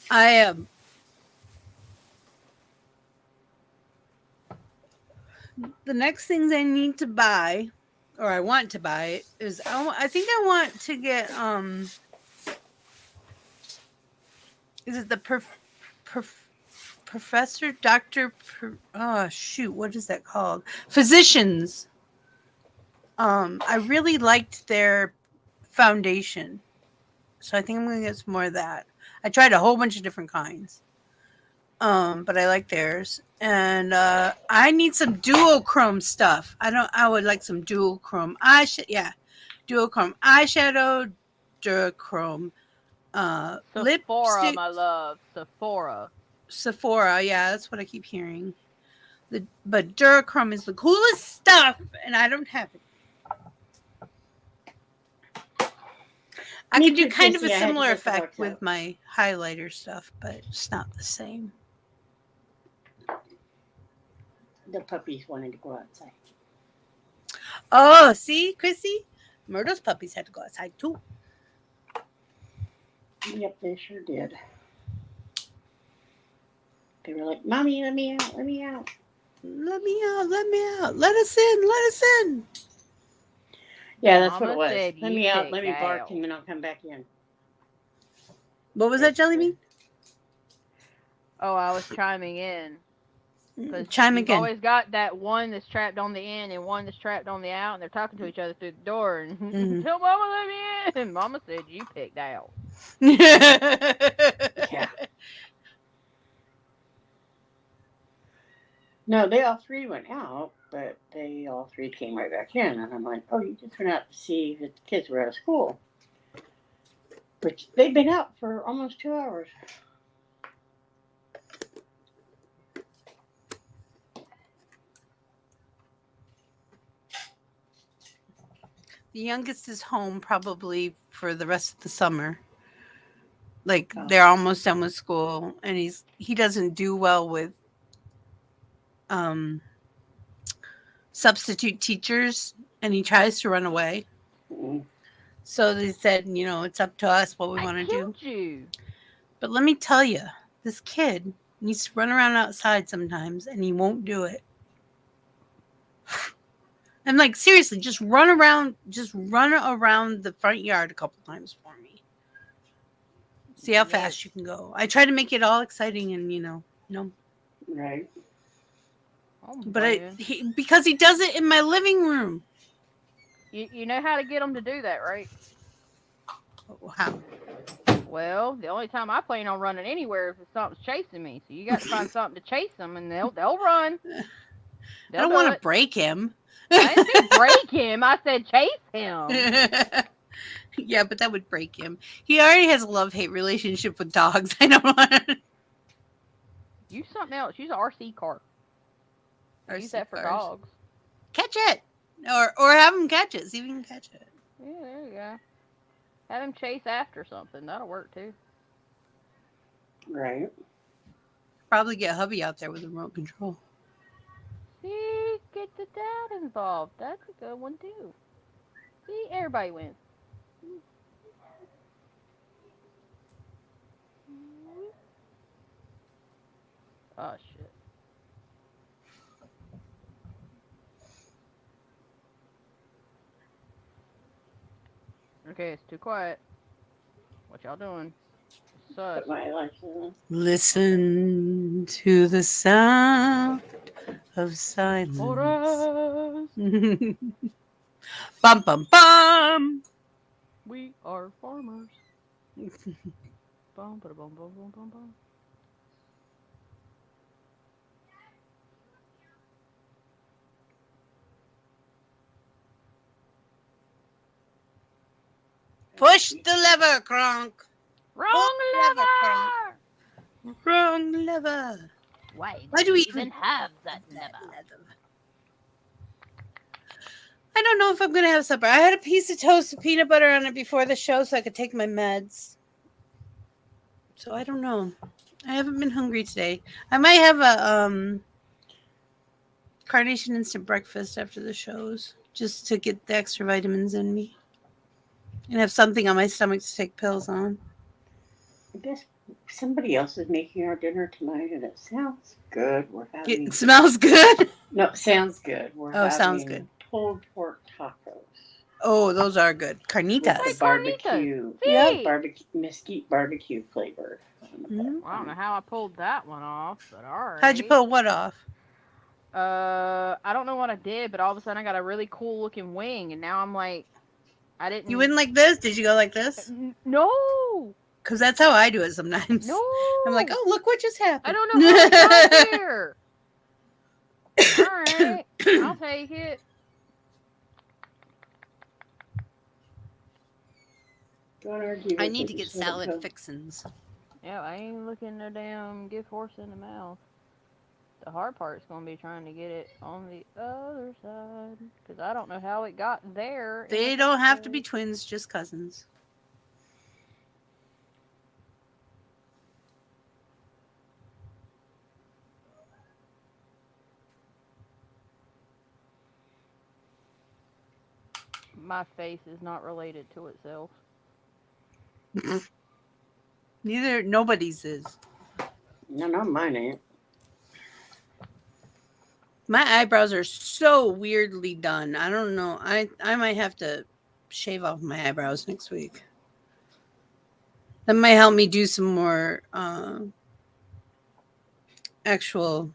I am. The next things I need to buy, or I want to buy, is I think I want to get is it the Professor Doctor? Oh shoot, what is that called? Physicians. I really liked their foundation, so I think I'm gonna get some more of that. I tried a whole bunch of different kinds, but I like theirs, and I need some duochrome stuff. I would like some duochrome eyeshadow. Yeah, duochrome eyeshadow, duochrome Sephora, lipstick. my love. Sephora, yeah, that's what I keep hearing. But duochrome is the coolest stuff, and I don't have it. I could do kind of a similar effect with my highlighter stuff, but it's not the same. The puppies wanted to go outside. Oh, see, Chrissy? Myrtle's puppies had to go outside too. Yep, they sure did. They were like, Mommy, let me out, let me out. Let me out, let me out. Let us in, let us in. Yeah, that's what Mama it was. said Let you me out, picked let me bark, out. and then I'll come back in. What was that, Jellybean? Oh, I was chiming in. Chime You've again. always got that one that's trapped on the in and one that's trapped on the out, and they're talking to each other through the door. And tell Mama let me in. Mama said you picked out. Yeah. No, they all three went out, but they all three came right back in. And I'm like, oh, you just went out to see if the kids were out of school. Which they've been out for almost 2 hours. The youngest is home probably for the rest of the summer. Like they're almost done with school, and he doesn't do well with substitute teachers, and he tries to run away. Mm-hmm. So they said, it's up to us what we want to do. You. But let me tell you, this kid needs to run around outside sometimes, and he won't do it. I'm like, seriously, just run around the front yard a couple times for me. See how fast you can go. I try to make it all exciting and, Right. But because he does it in my living room. You know how to get them to do that, right? How? Well, the only time I plan on running anywhere is if something's chasing me. So you got to find something to chase them, and they'll run. I don't want to break him. I didn't say break him. I said chase him. Yeah, but that would break him. He already has a love-hate relationship with dogs. I don't want to. Use something else. Use an RC car. Use that for dogs. Catch it. Or have him catch it. See if we can catch it. Yeah, there you go. Have him chase after something. That'll work too. Right. Probably get Hubby out there with a remote control. See, get the dad involved. That's a good one too. See, everybody wins. Oh shit. Okay, it's too quiet. What y'all doing? Sus. Put my Alexa on. Listen to the sound of silence. Horas. Bum, bum, bum. We are farmers. Bum, ba, bum, bum, bum, bum, bum. Push the lever, Kronk. Wrong lever, lever! Wrong lever. Why do we even have that lever? I don't know if I'm going to have supper. I had a piece of toast with peanut butter on it before the show so I could take my meds. So I don't know. I haven't been hungry today. I might have a Carnation Instant breakfast after the shows just to get the extra vitamins in me. And have something on my stomach to take pills on. I guess somebody else is making our dinner tonight, and it sounds good. We're having. It smells good. No, it sounds good. We're having sounds good. pulled pork tacos. Oh, those are good. Carnitas. With the barbecue. See? Barbecue, mesquite barbecue flavored. Mhm. I don't know how I pulled that one off, but alright. How'd you pull what off? I don't know what I did, but all of a sudden I got a really cool looking wing, and now I'm like, I didn't. You went like this? Did you go like this? No. Because that's how I do it sometimes. No. I'm like, oh, look what just happened. I don't know how I got here. Alright, I'll take it. I need to get salad fixins. Yeah, I ain't looking no damn gift horse in the mouth. The hard part's gonna be trying to get it on the other side, because I don't know how it got there. They don't have to be twins, just cousins. My face is not related to itself. Nobody's is. No, mine ain't. My eyebrows are so weirdly done. I don't know. I might have to shave off my eyebrows next week. That might help me do some more actual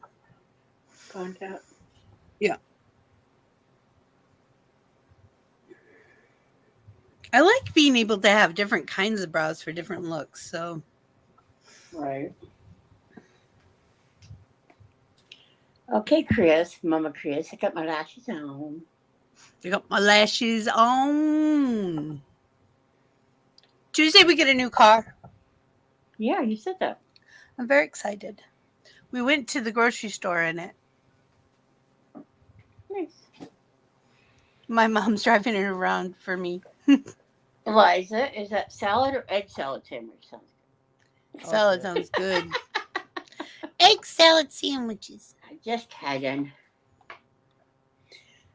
Contact. Yeah. I like being able to have different kinds of brows for different looks. So Right. Okay, Chris, Mama Chris, I got my lashes on. I got my lashes on. Tuesday we get a new car. Yeah, you said that. I'm very excited. We went to the grocery store in it. Nice. My mom's driving it around for me. Eliza, is that salad or egg salad sandwich? Sounds good. Salad sounds good. Egg salad sandwiches. I just kidding.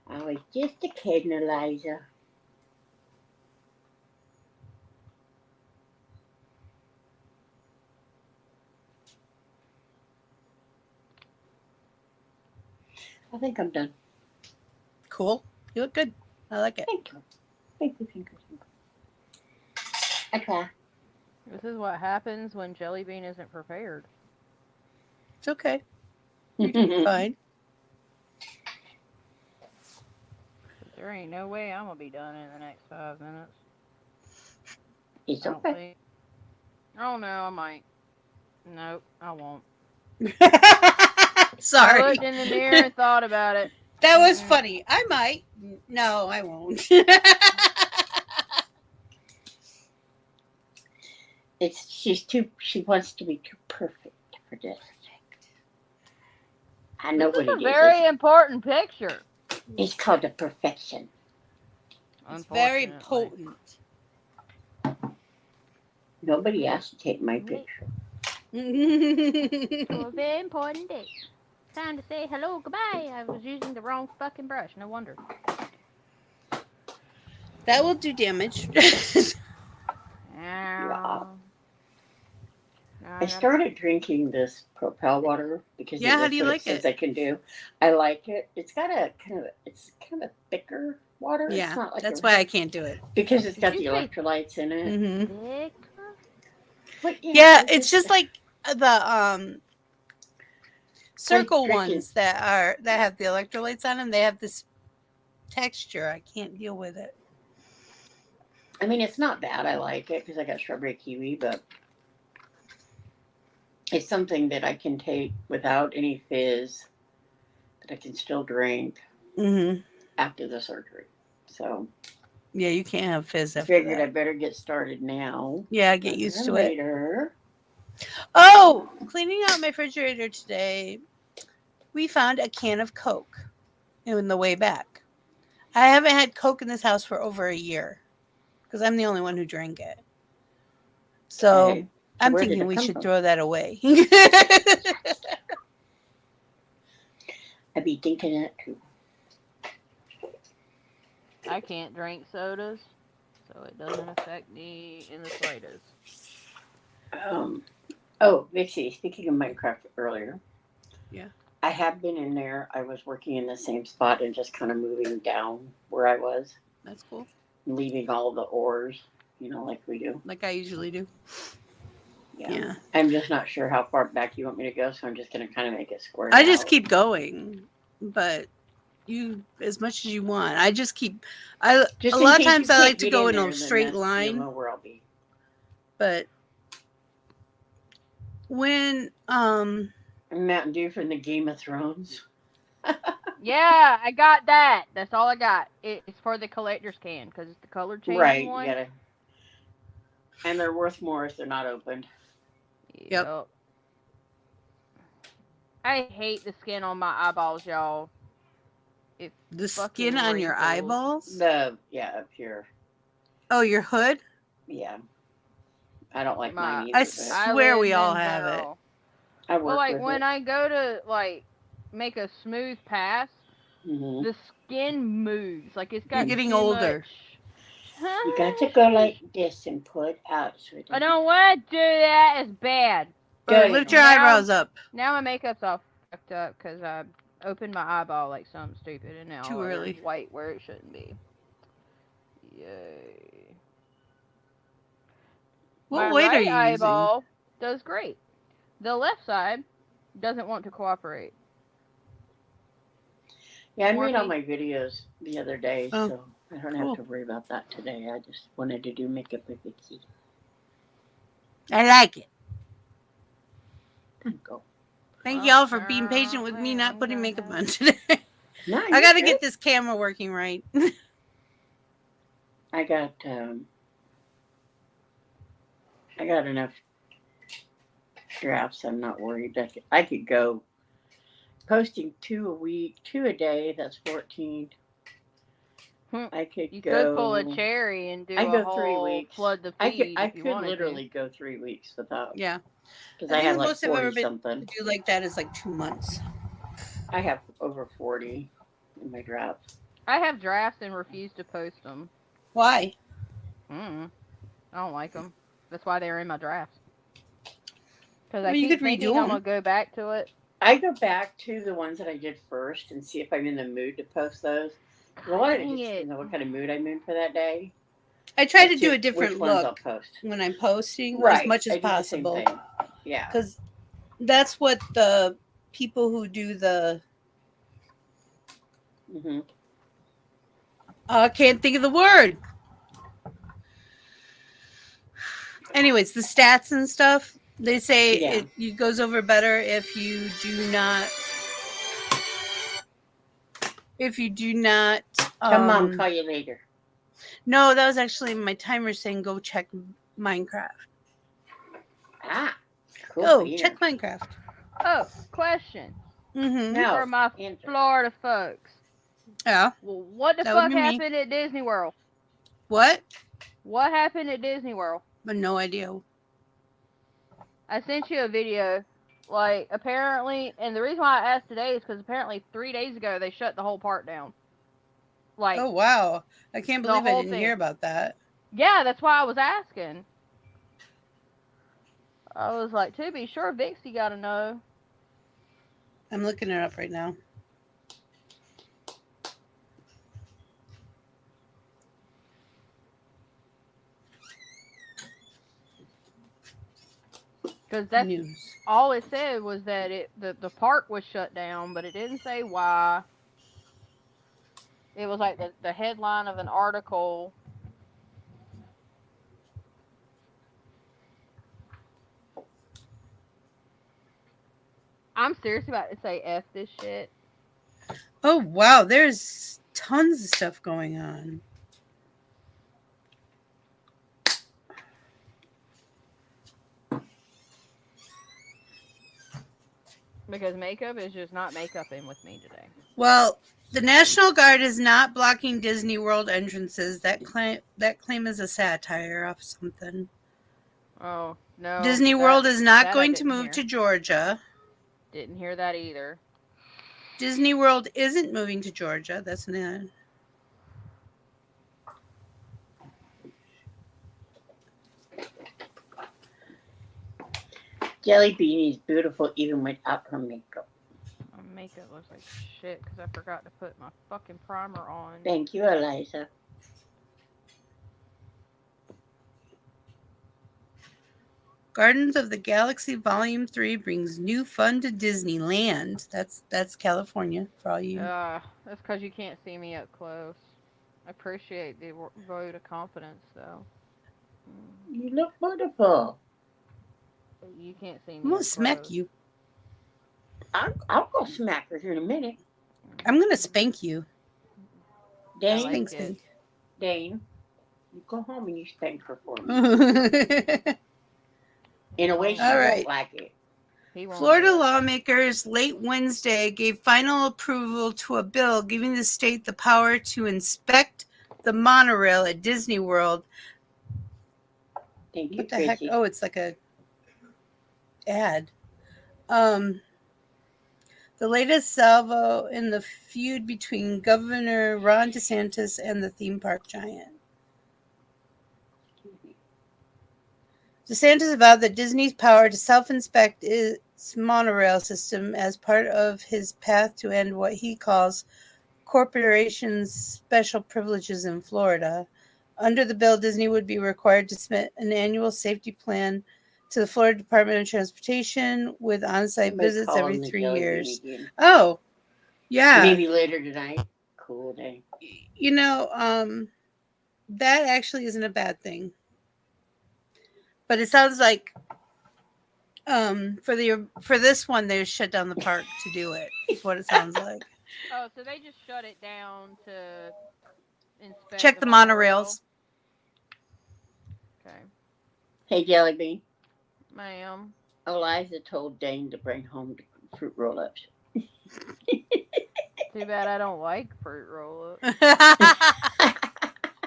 I was just a kidding, Eliza. I think I'm done. Cool. You look good. I like it. Thank you. Thank you, Finger. I try. This is what happens when Jellybean isn't prepared. It's okay. Fine. There ain't no way I'm gonna be done in the next 5 minutes. It's I don't okay. think. Oh no, I might. Nope, I won't. Sorry. I looked in the mirror and thought about it. That was funny. I might. No, I won't. She wants to be too perfect for this. I know This what is it a is. very important picture. It's called a perfection. It's very Unfortunately. potent. Nobody asked to take my picture. It's a very important day. Time to say hello, goodbye. I was using the wrong fucking brush. No wonder. That will do damage. Yeah. Now I started drinking this Propel water because Yeah, how that's do you what like it says it? I can do. I like it. It's got a it's kind of a thicker water. It's Yeah, not like that's why I can't do it. because it's got Did the you say electrolytes in it. Mm-hmm. thick? But Yeah, it's just like the like circle drinking. ones that have the electrolytes on them. They have this texture. I can't deal with it. I mean, it's not bad. I like it because I got strawberry kiwi, but it's something that I can take without any fizz that I can still drink Mm-hmm. after the surgery. So Yeah, you can't have fizz I after figured that. I better get started now. Yeah, get used to it. Later. Oh, cleaning out my refrigerator today, we found a can of Coke in the way back. I haven't had Coke in this house for over a year because I'm the only one who drank it. So Okay. I'm Where did thinking it we come should from? throw that away. I'd be thinking that too. I can't drink sodas, so it doesn't affect me in the slightest. Oh, Vixie, speaking of Minecraft earlier. Yeah. I have been in there. I was working in the same spot and just kind of moving down where I was, That's cool. leaving all the ores, like we do. Like I usually do. Yeah. I'm just not sure how far back you want me to go, so I'm just going to kind of make it square. I just keep going, but you as much as you want. I just keep. A lot of times I like to go in a straight line. You'll know where I'll be. But when Mountain Dew from the Game of Thrones. Yeah, I got that. That's all I got. It's for the collector's can because it's the color changing Right, one. you gotta. And they're worth more if they're not opened. Yep. I hate the skin on my eyeballs, y'all. The skin on your eyeballs? Up here. Oh, your hood? Yeah. I don't like mine either. I swear we all have it. Well, like when I go to make a smooth pass, the skin moves. Like it's got. You're getting older. You got to go like this and pull it out. So I don't want to do that. It's bad. Lift your eyebrows up. Now my makeup's all fucked up because I opened my eyeball like something stupid, and now too early. it's white where it shouldn't be. Yay. What weight are you eyeball does great. The left side doesn't want to cooperate. Yeah, I made all my videos the other day, so I don't cool. have to worry about that today. I just wanted to do makeup with Vixie. I like it. Go. Thank y'all for being patient with me not putting makeup on today. No, I got to get this camera working right. I got enough drafts. I'm not worried. I could go posting 2 a day. That's 14. I could You go. could pull a cherry and do I a go whole 3 weeks. flood the feed. I could literally go 3 weeks without. Yeah. Because I have like most I've 40 ever been something. to do like that is like 2 months. I have over 40 in my drafts. I have drafts and refuse to post them. Why? I don't like them. That's why they're in my drafts. Because Well, I keep thinking I'm going to go back to it. I go back to the ones that I did first and see if I'm in the mood to post those. A lot of it depends on what kind of mood I'm in for that day. I try to do a different look I'll post. when I'm posting Right. as much as I do the possible. same thing. Yeah. Because that's what the people who do the... I can't think of the word. Anyways, the stats and stuff, they say it goes over better if you do not... Come on, call you later. No, that was actually my timer saying go check Minecraft. Ah, cool. Oh, check Minecraft. Oh, question. No, for my Florida folks. Yeah. Well, what the fuck happened at Disney World? What? What happened at Disney World? But no idea. I sent you a video Like, apparently, and the reason why I asked today is because apparently 3 days ago they shut the whole park down. Like, Oh, wow. I can't the believe I whole didn't hear thing. about that. Yeah, that's why I was asking. I was like, to be sure, Vixie gotta know. I'm looking it up right now. Because that's News. all it said was that the park was shut down, but it didn't say why. It was like the headline of an article. I'm serious about to say F this shit. Oh, wow. There's tons of stuff going on. Because makeup is just not makeuping with me today. Well, the National Guard is not blocking Disney World entrances. That claim is a satire off something. Oh, no. Disney World is not going to move to Georgia. Didn't hear that either. Disney World isn't moving to Georgia. That's not. Jellybean is beautiful even without her makeup. My makeup looks like shit because I forgot to put my fucking primer on. Thank you, Eliza. Gardens of the Galaxy Volume 3 brings new fun to Disneyland. That's California for all you. That's because you can't see me up close. I appreciate the vote of confidence, though. You look wonderful. You can't see me. I'm gonna smack you. I'll go smack her here in a minute. I'm gonna spank you. Dane, Spank. Dane, you go home and you spank her for me. In a way she won't like it. Florida lawmakers late Wednesday gave final approval to a bill giving the state the power to inspect the monorail at Disney World. Thank you, what the heck? Chrissy. Oh, it's like a ad. The latest salvo in the feud between Governor Ron DeSantis and the theme park giant. DeSantis vowed that Disney's power to self-inspect its monorail system as part of his path to end what he calls corporations' special privileges in Florida. Under the bill, Disney would be required to submit an annual safety plan to the Florida Department of Transportation with on-site visits every 3 years. Oh, yeah. Maybe later tonight. Cool day. You know, that actually isn't a bad thing. But it sounds like for this one, they shut down the park to do it. Is what it sounds like. Oh, so they just shut it down to inspect. Check the monorails. Okay. Hey, Jellybean. Ma'am. Eliza told Dane to bring home the fruit roll-ups. Too bad I don't like fruit roll-ups.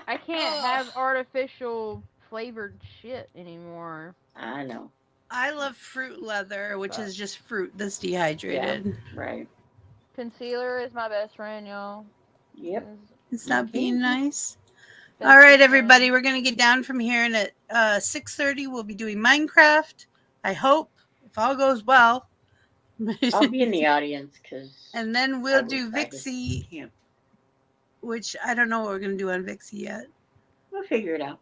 I can't have artificial flavored shit anymore. I know. I love fruit leather, which is just fruit that's dehydrated. Yeah, right. Concealer is my best friend, y'all. Yep. It's not being nice. That's All right, the everybody, thing. we're going to get down from here, and at 6:30, we'll be doing Minecraft. I hope, if all goes well. I'll be in the audience because. And then we'll do Vixie, which I don't know what we're going to do on Vixie yet. We'll figure it out.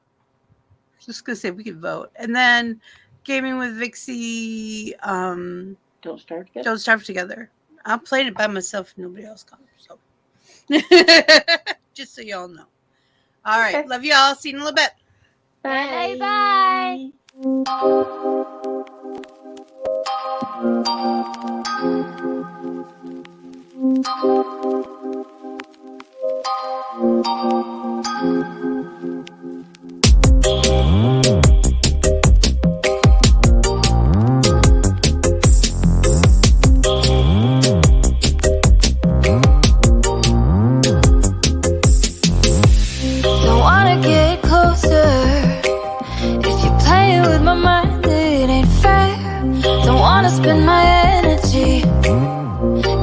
Just going to say we could vote. And then Gaming with Vixie. Don't Starve Together. Don't Starve Together. I'm playing it by myself if nobody else comes. So. Just so y'all know. All right. Okay. Love y'all. See you in a little bit. Bye. Bye. Don't wanna get closer. If you're playing with my mind, it ain't fair. Don't wanna wanna spend my energy,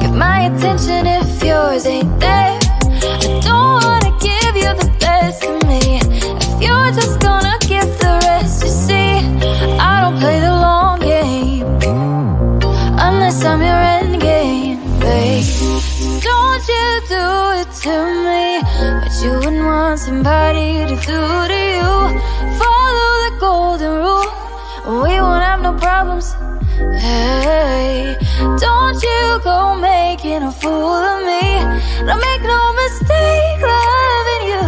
give my attention if yours ain't there. I don't wanna give you the best of me if you're just gonna give the rest. You see, I don't play the long game unless I'm your end game, babe. So don't you do it to me what you wouldn't want somebody to do to you. Follow the golden rule, we won't have no problems. Hey, don't you go making a fool of me. Don't make no mistake loving you,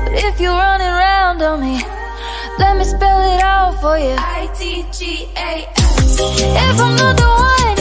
but if you're running around on me, let me spell it out for you. ITGAS. If I'm not the one